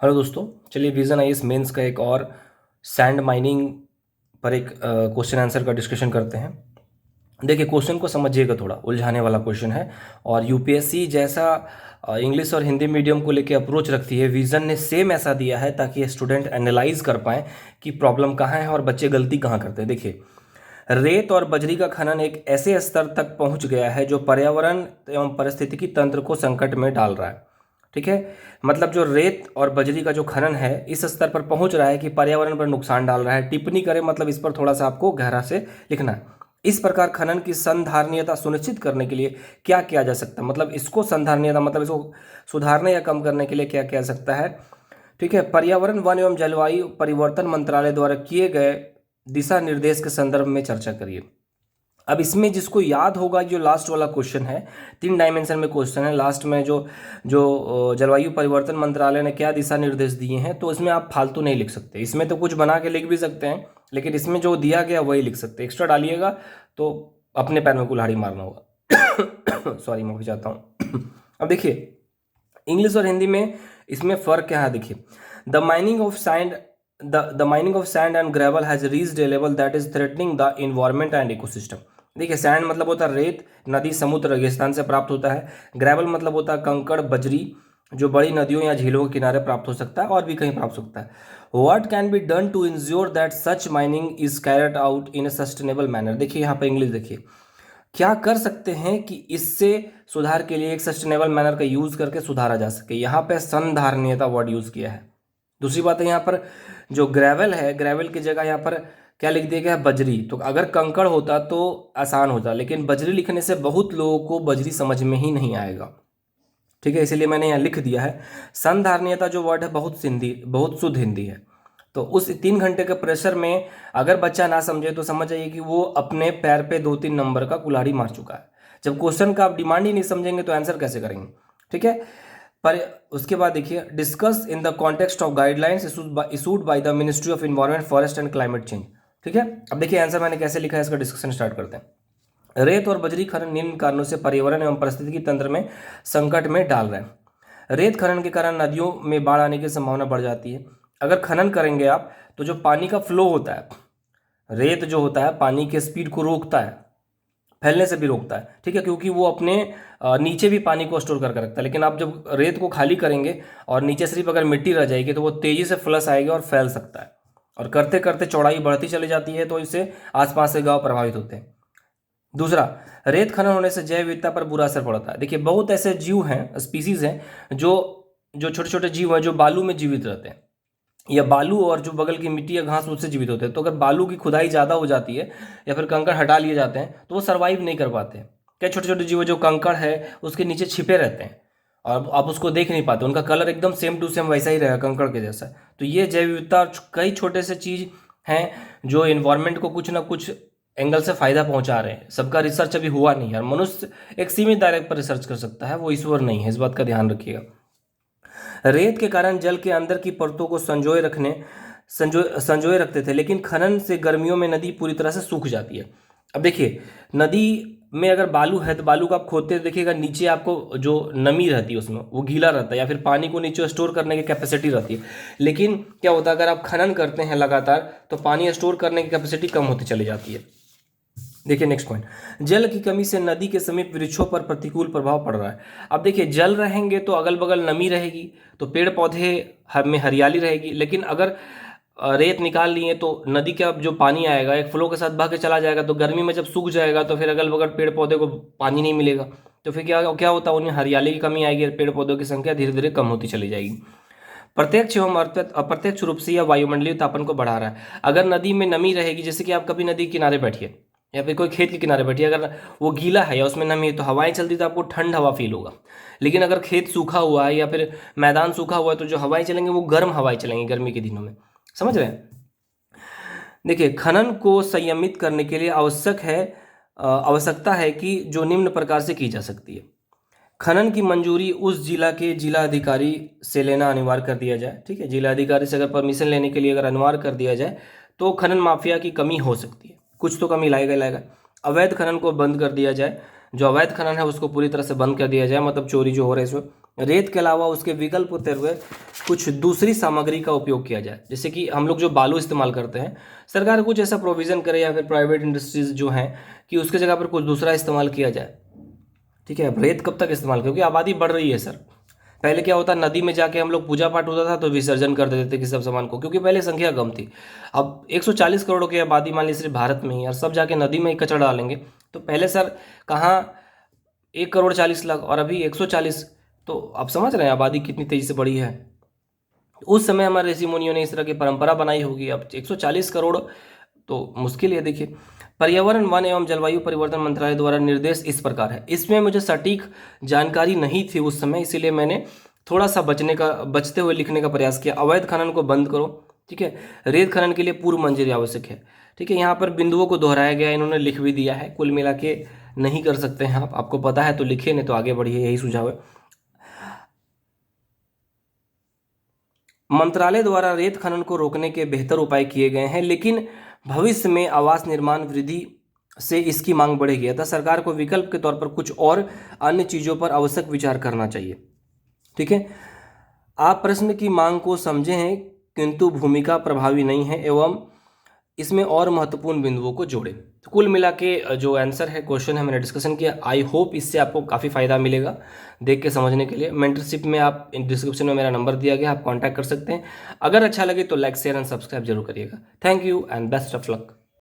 Hello दोस्तों, चलिए vision IAS mains का एक और सैंड माइनिंग पर एक क्वेश्चन आंसर का डिस्कशन करते हैं। देखिए, क्वेश्चन को समझिएगा, थोड़ा उलझाने वाला क्वेश्चन है और यूपीएससी जैसा इंग्लिश और हिंदी मीडियम को लेके अप्रोच रखती है, विजन ने सेम ऐसा दिया है ताकि स्टूडेंट एनालाइज कर पाएँ कि प्रॉब्लम कहाँ है और बच्चे गलती कहाँ करते हैं। देखिए, रेत और बजरी का खनन एक ऐसे स्तर तक पहुंच गया है जो पर्यावरण एवं पारिस्थितिकी तंत्र को संकट में डाल रहा है। ठीक है, मतलब जो रेत और बजरी का जो खनन है इस स्तर पर पहुंच रहा है कि पर्यावरण पर नुकसान डाल रहा है। टिप्पणी करें मतलब इस पर थोड़ा सा आपको गहरा से लिखना है। इस प्रकार खनन की संधारणीयता सुनिश्चित करने के लिए क्या किया जा सकता है, मतलब इसको संधारणीयता मतलब इसको सुधारने या कम करने के लिए क्या किया जा सकता है। ठीक है, पर्यावरण वन एवं जलवायु परिवर्तन मंत्रालय द्वारा किए गए दिशा निर्देश के संदर्भ में चर्चा करिए। अब इसमें जिसको याद होगा, जो लास्ट वाला क्वेश्चन है, 3 डायमेंशन में क्वेश्चन है, लास्ट में जो जो जलवायु परिवर्तन मंत्रालय ने क्या दिशा निर्देश दिए हैं, तो इसमें आप फालतू नहीं लिख सकते। इसमें तो कुछ बना के लिख भी सकते हैं, लेकिन इसमें जो दिया गया वही लिख सकते हैं। एक्स्ट्रा डालिएगा तो अपने पैर में कुल्हाड़ी मारना होगा। सॉरी, माफी चाहता हूँ। अब देखिए, इंग्लिश और हिंदी में इसमें फ़र्क क्या है। देखिए, the mining of sand the mining of sand and gravel has reached A level that is threatening the environment and ecosystem. देखिए, सैंड मतलब होता है रेत, नदी, समुद्र, रेगिस्तान से प्राप्त होता है। ग्रेवल मतलब होता है कंकड़, बजरी, जो बड़ी नदियों या झीलों के किनारे प्राप्त हो सकता है और भी कहीं प्राप्त हो सकता है। What can be done to ensure that such mining is carried out in a sustainable manner. देखिए यहाँ पे इंग्लिश देखिए, क्या कर सकते हैं कि इससे सुधार के लिए एक सस्टेनेबल मैनर का यूज करके सुधारा जा सके। यहाँ पे संधारणीयता वर्ड यूज किया है। दूसरी बात है, यहाँ पर जो ग्रेवल है, ग्रेवल की जगह यहाँ पर क्या लिख दिया गया है, बजरी। तो अगर कंकड़ होता तो आसान होता, लेकिन बजरी लिखने से बहुत लोगों को बजरी समझ में ही नहीं आएगा। ठीक है, इसीलिए मैंने यहाँ लिख दिया है। संधारणीयता जो वर्ड है बहुत शुद्ध हिंदी है। तो उस 3 घंटे के प्रेशर में अगर बच्चा ना समझे तो समझ जाइए कि वो अपने पैर पे 2-3 नंबर का कुल्हाड़ी मार चुका है। जब क्वेश्चन का आप डिमांड ही नहीं समझेंगे तो आंसर कैसे करेंगे। ठीक है, पर उसके बाद देखिए, discuss in the context of guidelines issued by the ministry of environment, forest and climate change. ठीक है, अब देखिए आंसर मैंने कैसे लिखा है, इसका डिस्कशन स्टार्ट करते हैं। रेत और बजरी खनन निम्न कारणों से पर्यावरण एवं पारिस्थितिकी तंत्र में संकट में डाल रहे हैं। रेत खनन के कारण नदियों में बाढ़ आने की संभावना बढ़ जाती है। अगर खनन करेंगे आप तो जो पानी का फ्लो होता है, रेत जो होता है पानी के स्पीड को रोकता है, फैलने से भी रोकता है। ठीक है, क्योंकि वो अपने नीचे भी पानी को स्टोर करके रखता है। लेकिन आप जब रेत को खाली करेंगे और नीचे सिर्फ अगर मिट्टी रह जाएगी तो वो तेजी से फ्लस आएगी और फैल सकता है, और करते करते चौड़ाई बढ़ती चली जाती है, तो इससे आसपास के गांव प्रभावित होते हैं। दूसरा, रेत खनन होने से जैव विविधता पर बुरा असर पड़ता है। देखिए, बहुत ऐसे जीव हैं, स्पीसीज हैं, जो जो छोटे छोटे जीव हैं जो बालू में जीवित रहते हैं, या बालू और जो बगल की मिट्टी या घास उससे जीवित होते हैं। तो अगर बालू की खुदाई ज़्यादा हो जाती है या फिर कंकड़ हटा लिए जाते हैं तो वो सर्वाइव नहीं कर पाते। क्या छोटे छोटे जीव जो कंकड़ है उसके नीचे छिपे रहते हैं और आप उसको देख नहीं पाते, उनका कलर एकदम सेम टू सेम वैसा ही रहेगा कंकड़ के जैसा। तो ये जैव विविधता कई छोटे से चीज़ हैं जो इन्वायरमेंट को कुछ ना कुछ एंगल से फायदा पहुंचा रहे हैं। सबका रिसर्च अभी हुआ नहीं है, मनुष्य एक सीमित दायरे पर रिसर्च कर सकता है, वो ईश्वर नहीं है, इस बात का ध्यान रखिएगा। रेत के कारण जल के अंदर की परतों को संजोए रखते थे, लेकिन खनन से गर्मियों में नदी पूरी तरह से सूख जाती है। अब देखिए, नदी में अगर बालू है तो बालू को आप खोदते देखिएगा, नीचे आपको जो नमी रहती है उसमें वो गीला रहता है, या फिर पानी को नीचे स्टोर करने की कैपेसिटी रहती है। लेकिन क्या होता है, अगर आप खनन करते हैं लगातार तो पानी स्टोर करने की कैपेसिटी कम होती चली जाती है। देखिए नेक्स्ट पॉइंट, जल की कमी से नदी के समीप वृक्षों पर प्रतिकूल प्रभाव पड़ रहा है। अब देखिए, जल रहेंगे तो अगल बगल नमी रहेगी, तो पेड़ पौधे में हरियाली रहेगी। लेकिन अगर रेत निकाल लिए तो नदी का जो पानी आएगा एक फ्लो के साथ बह के चला जाएगा, तो गर्मी में जब सूख जाएगा तो फिर अगल बगल पेड़ पौधे को पानी नहीं मिलेगा, तो फिर क्या क्या होता है, उन्हें हरियाली की कमी आएगी, पेड़ पौधों की संख्या धीरे धीरे कम होती चली जाएगी। प्रत्यक्ष एवं अप्रत्यक्ष रूप से यह वायुमंडलीय तापन को बढ़ा रहा है। अगर नदी में नमी रहेगी, जैसे कि आप कभी नदी के किनारे बैठिए या फिर कोई खेत के किनारे बैठिए, अगर वो गीला है या उसमें नमी है तो हवाएं चलती तो आपको ठंड हवा फील होगा। लेकिन अगर खेत सूखा हुआ है या फिर मैदान सूखा हुआ है तो जो हवाएं चलेंगी वो गर्म हवाएं चलेंगी गर्मी के दिनों में। समझ रहे हैं। देखिए, खनन को संयमित करने के लिए आवश्यकता है कि जो निम्न प्रकार से की जा सकती है। खनन की मंजूरी उस जिला के जिला अधिकारी से लेना अनिवार्य कर दिया जाए। ठीक है, जिला अधिकारी से अगर परमिशन लेने के लिए अगर अनिवार्य कर दिया जाए तो खनन माफिया की कमी हो सकती है, कुछ तो कमी लाएगा। अवैध खनन को बंद कर दिया जाए, जो अवैध खनन है उसको पूरी तरह से बंद कर दिया जाए, मतलब चोरी जो हो रहा है इसमें रेत के अलावा उसके विकल्प होते हुए कुछ दूसरी सामग्री का उपयोग किया जाए। जैसे कि हम लोग जो बालू इस्तेमाल करते हैं, सरकार कुछ ऐसा प्रोविज़न करे या फिर प्राइवेट इंडस्ट्रीज जो हैं कि उसके जगह पर कुछ दूसरा इस्तेमाल किया जाए। ठीक है, अब रेत कब तक इस्तेमाल, क्योंकि आबादी बढ़ रही है सर। पहले क्या होता, नदी में जाके हम लोग पूजा पाठ होता था तो विसर्जन कर देते थे किसी सब सामान को, क्योंकि पहले संख्या कम थी। अब 140 करोड़ की आबादी मान ली सिर्फ भारत में ही, और सब जाके नदी में ही कचरा डालेंगे, तो पहले सर कहाँ 1 करोड़ 40 लाख और अभी 140, तो आप समझ रहे हैं आबादी कितनी तेजी से बढ़ी है। उस समय हमारे ऋषि मुनियों ने इस तरह की परंपरा बनाई होगी, अब 140 करोड़ तो मुश्किल है। देखिए, पर्यावरण वन एवं जलवायु परिवर्तन मंत्रालय द्वारा निर्देश इस प्रकार है। इसमें मुझे सटीक जानकारी नहीं थी उस समय, इसीलिए मैंने थोड़ा सा बचते हुए लिखने का प्रयास किया। अवैध खनन को बंद करो। ठीक है, रेत खनन के लिए पूर्व मंजूरी आवश्यक है। ठीक है, यहाँ पर बिंदुओं को दोहराया गया, इन्होंने लिख भी दिया है। कुल मिला के नहीं कर सकते हैं आप, आपको पता है तो लिखिए, नहीं तो आगे बढ़िए, यही सुझाव है। मंत्रालय द्वारा रेत खनन को रोकने के बेहतर उपाय किए गए हैं, लेकिन भविष्य में आवास निर्माण वृद्धि से इसकी मांग बढ़ेगी, अतः सरकार को विकल्प के तौर पर कुछ और अन्य चीज़ों पर आवश्यक विचार करना चाहिए। ठीक है, आप प्रश्न की मांग को समझे हैं किंतु भूमिका प्रभावी नहीं है, एवं इसमें और महत्वपूर्ण बिंदुओं को जोड़ें। तो कुल मिला के जो आंसर है, क्वेश्चन है, मैंने डिस्कशन किया। आई होप इससे आपको काफ़ी फायदा मिलेगा देख के समझने के लिए। मेंटरशिप में आप डिस्क्रिप्शन में मेरा नंबर दिया गया, आप कांटेक्ट कर सकते हैं। अगर अच्छा लगे तो लाइक शेयर एंड सब्सक्राइब जरूर करिएगा। Thank you and best of luck.